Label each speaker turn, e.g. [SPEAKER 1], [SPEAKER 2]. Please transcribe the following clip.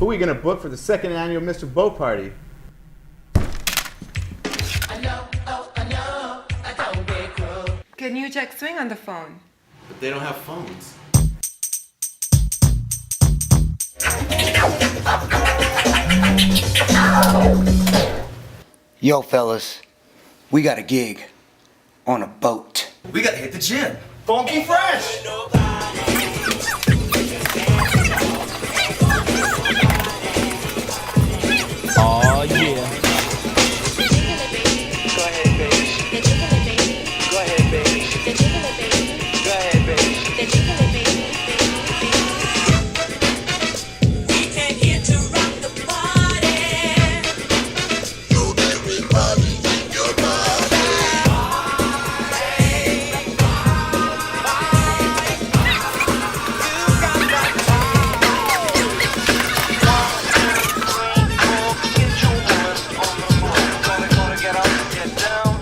[SPEAKER 1] Who are we gonna book for the second annual Mr. Boat Party?
[SPEAKER 2] Can you check Swing on the phone?
[SPEAKER 3] But they don't have phones.
[SPEAKER 4] Yo, fellas, we got a gig on a boat.
[SPEAKER 3] We gotta hit the gym.
[SPEAKER 5] Funky Fresh!
[SPEAKER 6] Oh yeah.
[SPEAKER 5] Go ahead, baby. Go ahead, baby. Go ahead, baby.
[SPEAKER 7] We came here to rock the party. So everybody in your body.
[SPEAKER 5] Get down.